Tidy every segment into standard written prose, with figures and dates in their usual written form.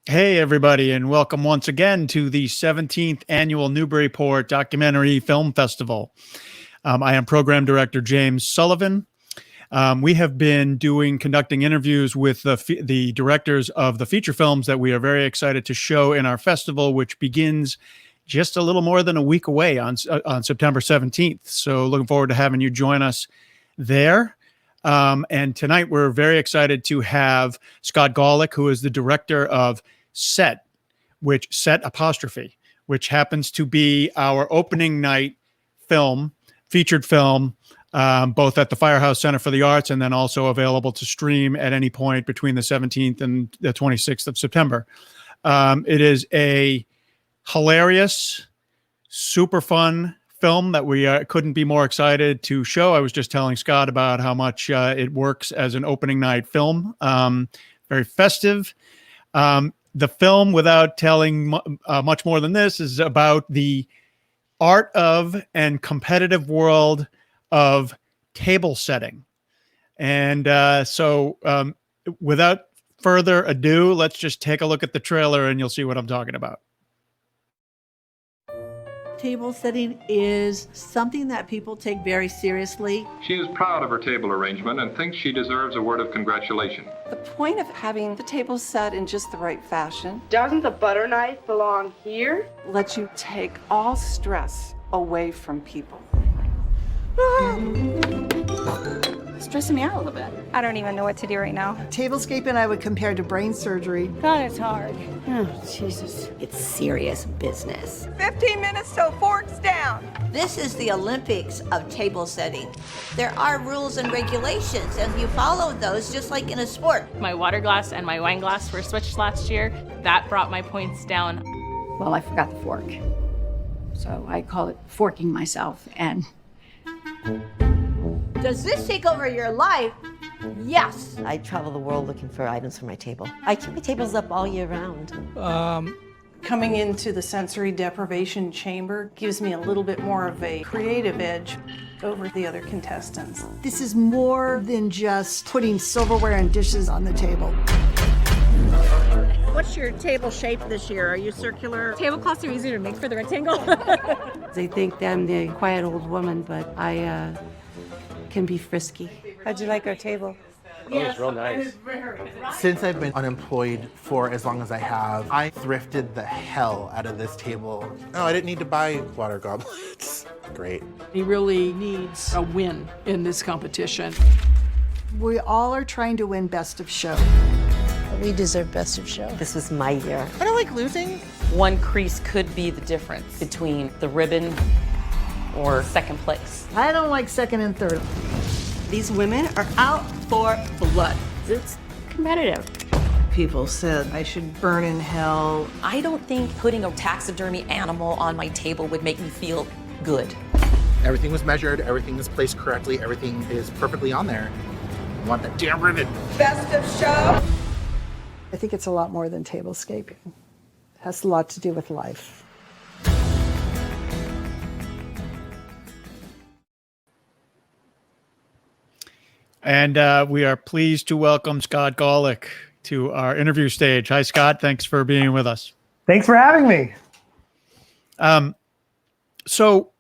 Hey, everybody, and welcome once again to the 17th Annual Newburyport Documentary Film Festival. I am Program Director James Sullivan. We have been conducting interviews with the directors of the feature films that we are very excited to show in our festival, which begins just a little more than a week away on September 17th. So looking forward to having you join us there. And tonight we're very excited to have Scott Gawlik, who is the director of Set, which happens to be our opening night featured film, both at the Firehouse Center for the Arts and then also available to stream at any point between the 17th and the 26th of September. It is a hilarious, super fun film that we couldn't be more excited to show. I was just telling Scott about how much it works as an opening night film. Very festive. The film, without telling much more than this, is about the art of and competitive world of table setting. And so without further ado, let's just take a look at the trailer and you'll see what I'm talking about. Table setting is something that people take very seriously. She is proud of her table arrangement and thinks she deserves a word of congratulation. The point of having the table set in just the right fashion Doesn't the butter knife belong here? lets you take all stress away from people. Stressing me out a little bit. I don't even know what to do right now. Tablescaping I would compare to brain surgery. God, it's hard. Oh, Jesus. It's serious business. 15 minutes till forks down. This is the Olympics of table setting. There are rules and regulations, and you follow those just like in a sport. My water glass and my wine glass were switched last year. That brought my points down. Well, I forgot the fork. So I call it forking myself, and Does this take over your life? Yes. I travel the world looking for items for my table. I keep my tables up all year round. Coming into the sensory deprivation chamber gives me a little bit more of a creative edge over the other contestants. This is more than just putting silverware and dishes on the table. What's your table shape this year? Are you circular? tablecloths are easier to make for the rectangle. They think I'm the quiet old woman, but I can be frisky. How'd you like our table? Oh, it's real nice. Since I've been unemployed for as long as I have, I thrifted the hell out of this table. Oh, I didn't need to buy water goblets. Great. He really needs a win in this competition. We all are trying to win best of show. We deserve best of show. This was my year. I don't like losing. One crease could be the difference between the ribbon or second place. I don't like second and third. These women are out for blood. It's competitive. People said I should burn in hell. I don't think putting a taxidermy animal on my table would make me feel good. Everything was measured, everything was placed correctly, everything is perfectly on there. I want that damn ribbon. Best of show. I think it's a lot more than tablescaping. It has a lot to do with life. And we are pleased to welcome Scott Gawlik to our interview stage. Hi, Scott. Thanks for being with us. Thanks for having me. So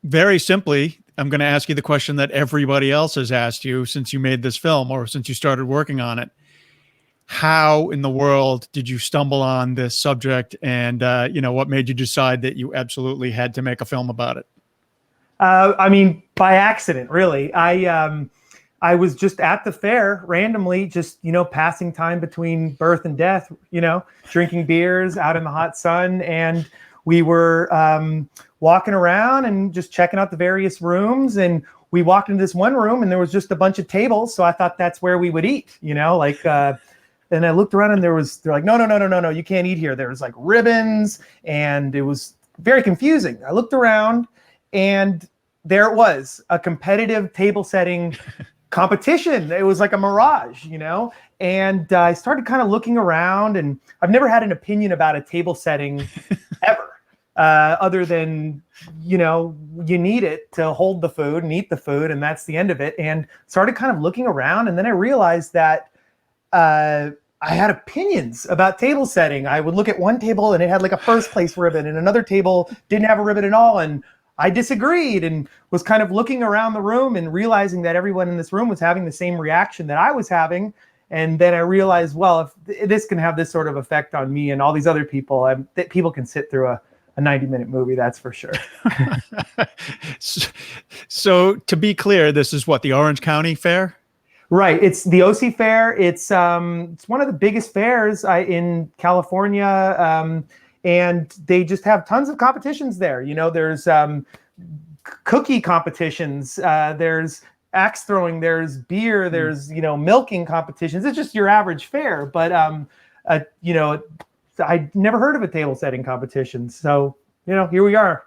very simply, I'm going to ask you the question that everybody else has asked you since you made this film or since you started working on it. How in the world did you stumble on this subject, and what made you decide that you absolutely had to make a film about it? I mean, by accident, really. I was just at the fair randomly, just, passing time between birth and death, drinking beers out in the hot sun. And we were walking around and just checking out the various rooms. And we walked into this one room and there was just a bunch of tables. So I thought that's where we would eat, and I looked around and they're like, no, you can't eat here. There was like ribbons and it was very confusing. I looked around and there it was, a competitive table setting competition. It was like a mirage, and I started kind of looking around, and I've never had an opinion about a table setting ever, other than, you need it to hold the food and eat the food, and that's the end of it. And started kind of looking around, and then I realized that I had opinions about table setting. I would look at one table and it had like a first place ribbon, and another table didn't have a ribbon at all. And I disagreed and was kind of looking around the room and realizing that everyone in this room was having the same reaction that I was having. And then I realized, well, if this can have this sort of effect on me and all these other people, that people can sit through a 90-minute movie, that's for sure. So to be clear, this is what, the Orange County Fair? Right. It's the OC Fair. It's one of the biggest fairs in California. And they just have tons of competitions there. You know, there's cookie competitions. There's axe throwing. There's beer. There's, you know, milking competitions. It's just your average fair. But, you know, I never heard of a table setting competition. So, you know, here we are.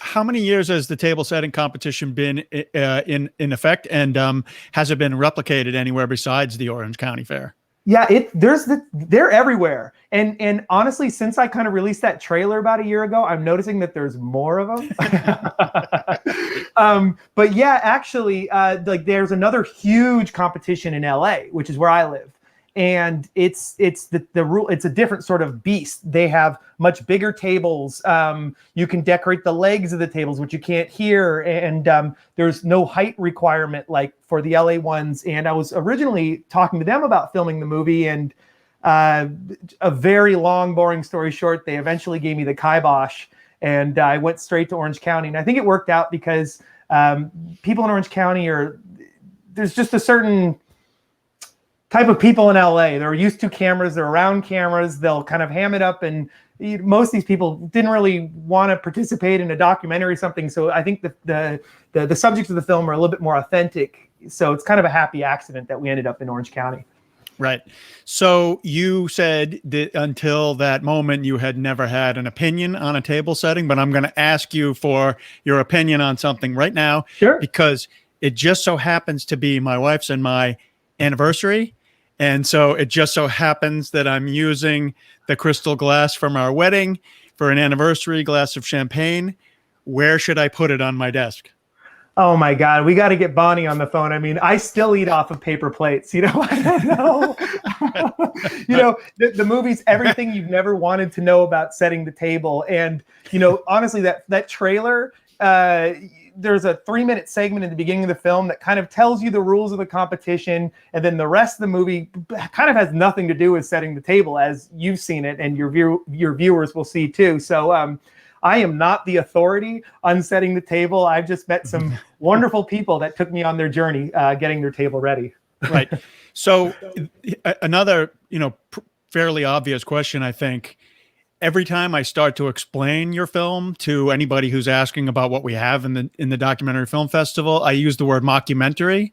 How many years has the table setting competition been in effect, and has it been replicated anywhere besides the Orange County Fair? Yeah, they're everywhere. And honestly, since I kind of released that trailer about a year ago, I'm noticing that there's more of them. But yeah, actually, like there's another huge competition in LA, which is where I live. And it's the rule. It's a different sort of beast. They have much bigger tables. You can decorate the legs of the tables, which you can't hear. And there's no height requirement like for the LA ones. And I was originally talking to them about filming the movie, and a very long, boring story short, they eventually gave me the kibosh, and I went straight to Orange County. And I think it worked out because people in Orange County there's just a certain type of people in LA. They're used to cameras, they're around cameras, they'll kind of ham it up, and most of these people didn't really want to participate in a documentary or something. So I think the subjects of the film are a little bit more authentic. So it's kind of a happy accident that we ended up in Orange County. Right. So you said that until that moment you had never had an opinion on a table setting, but I'm going to ask you for your opinion on something right now. Sure. Because it just so happens to be my wife's and my anniversary. And so it just so happens that I'm using the crystal glass from our wedding for an anniversary glass of champagne. Where should I put it on my desk? Oh my God, we got to get Bonnie on the phone. I mean, I still eat off of paper plates. You know, I don't know. You know, the movie's everything you've never wanted to know about setting the table. And, you know, honestly, that trailer, there's a 3-minute segment in the beginning of the film that kind of tells you the rules of the competition. And then the rest of the movie kind of has nothing to do with setting the table, as you've seen it and your viewers will see too. So I am not the authority on setting the table. I've just met some wonderful people that took me on their journey getting their table ready. Right. So another, you know, fairly obvious question, I think. Every time I start to explain your film to anybody who's asking about what we have in the Documentary Film Festival, I use the word mockumentary.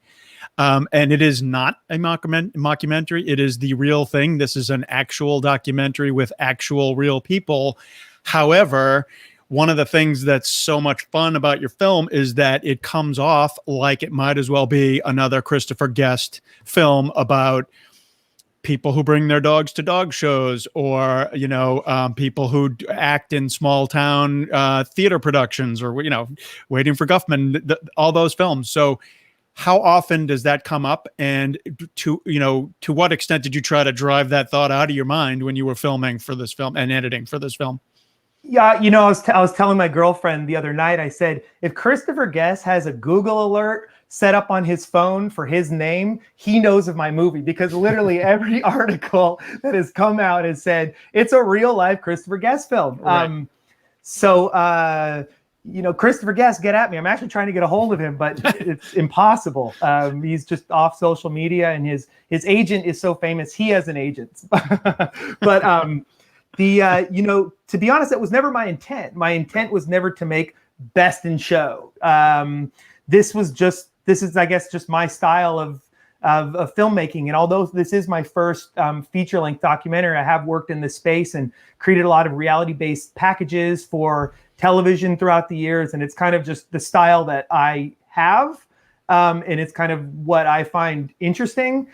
And it is not a mockumentary. It is the real thing. This is an actual documentary with actual real people. However, one of the things that's so much fun about your film is that it comes off like it might as well be another Christopher Guest film about people who bring their dogs to dog shows, or, you know, people who act in small town theater productions, or, you know, Waiting for Guffman, all those films. So how often does that come up? And to what extent did you try to drive that thought out of your mind when you were filming for this film and editing for this film? Yeah, you know, I was telling my girlfriend the other night, I said, if Christopher Guest has a Google alert set up on his phone for his name, he knows of my movie, because literally every article that has come out has said it's a real life Christopher Guest film. Right. You know, Christopher Guest, get at me. I'm actually trying to get a hold of him, but it's impossible. He's just off social media, and his agent is so famous. He has an agent. But you know, to be honest, that was never my intent. My intent was never to make Best in Show. This is, I guess, just my style of filmmaking. And although this is my first feature-length documentary, I have worked in this space and created a lot of reality-based packages for television throughout the years. And it's kind of just the style that I have. And it's kind of what I find interesting.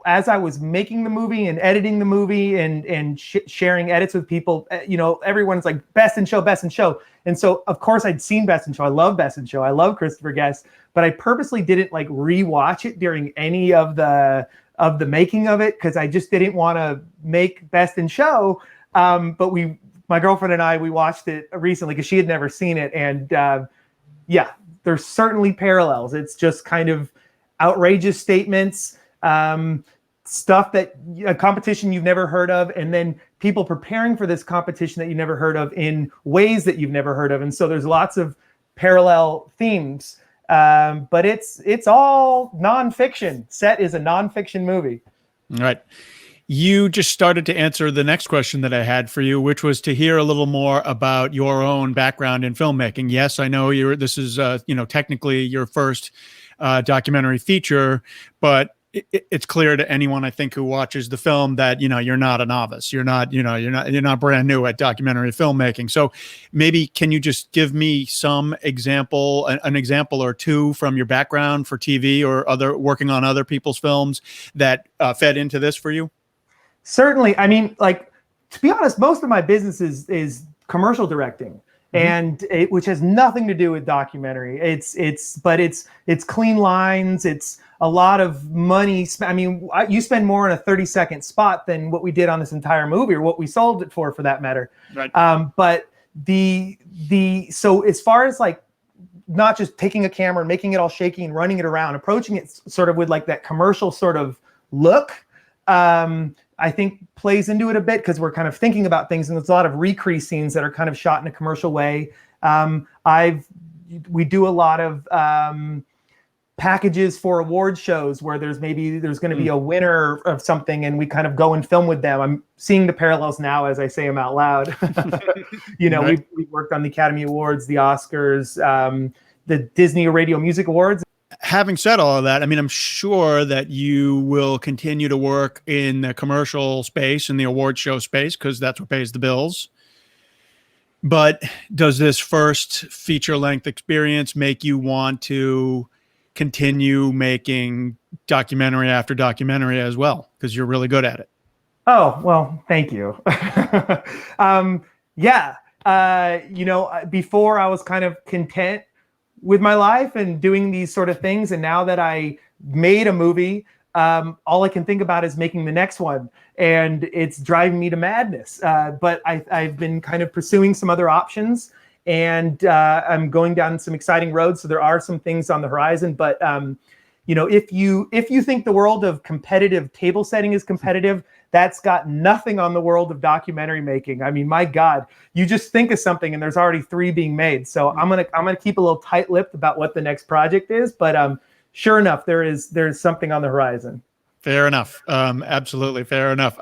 As I was making the movie and editing the movie and sharing edits with people, you know, everyone's like, Best in Show, Best in Show. And so, of course, I'd seen Best in Show. I love Best in Show. I love Christopher Guest. But I purposely didn't like rewatch it during any of the of the making of it because I just didn't want to make Best in Show. But my girlfriend and I, we watched it recently because she had never seen it. And yeah, there's certainly parallels. It's just kind of outrageous statements, stuff that a competition you've never heard of, and then people preparing for this competition that you never heard of in ways that you've never heard of. And so there's lots of parallel themes, but it's all nonfiction. Set is a nonfiction movie. All right. You just started to answer the next question that I had for you, which was to hear a little more about your own background in filmmaking. Yes, I know this is, technically your first documentary feature, but it's clear to anyone, I think, who watches the film that, you're not a novice. You're not brand new at documentary filmmaking. So maybe can you just give me an example or two from your background for TV or working on other people's films that fed into this for you? Certainly. I mean, to be honest, most of my business is commercial directing, and which has nothing to do with documentary. It's clean lines. It's a lot of money. I mean, you spend more on a 30-second spot than what we did on this entire movie, or what we sold it for that matter. Right. But so as far as not just taking a camera and making it all shaky and running it around, approaching it sort of with that commercial sort of look, I think plays into it a bit because we're kind of thinking about things, and there's a lot of recrease scenes that are kind of shot in a commercial way. We do a lot of packages for award shows where there's going to be a winner of something, and we kind of go and film with them. I'm seeing the parallels now as I say them out loud. Right. we worked on the Academy Awards, the Oscars, the Disney Radio Music Awards. Having said all of that, I mean, I'm sure that you will continue to work in the commercial space and the award show space because that's what pays the bills. But does this first feature-length experience make you want to continue making documentary after documentary as well? Because you're really good at it. Oh, well, thank you. Yeah. Before I was kind of content with my life and doing these sort of things. And now that I made a movie, all I can think about is making the next one. And it's driving me to madness. But I've been kind of pursuing some other options, and I'm going down some exciting roads. So there are some things on the horizon. But, if you think the world of competitive table setting is competitive, that's got nothing on the world of documentary making. I mean, my God, you just think of something and there's already 3 being made. So I'm gonna keep a little tight-lipped about what the next project is. But sure enough, there's something on the horizon. Fair enough. Absolutely fair enough.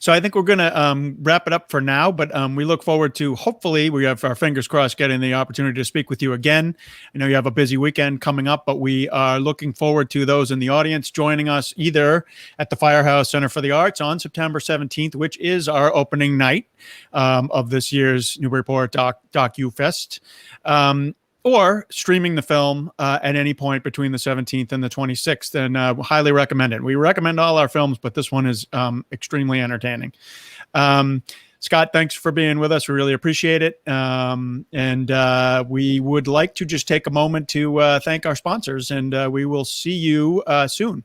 So I think we're going to wrap it up for now, but we look forward to, hopefully, we have our fingers crossed, getting the opportunity to speak with you again. I know you have a busy weekend coming up, but we are looking forward to those in the audience joining us either at the Firehouse Center for the Arts on September 17th, which is our opening night of this year's Newburyport DocuFest, or streaming the film at any point between the 17th and the 26th, and highly recommend it. We recommend all our films, but this one is extremely entertaining. Scott, thanks for being with us. We really appreciate it. And we would like to just take a moment to thank our sponsors, and we will see you soon.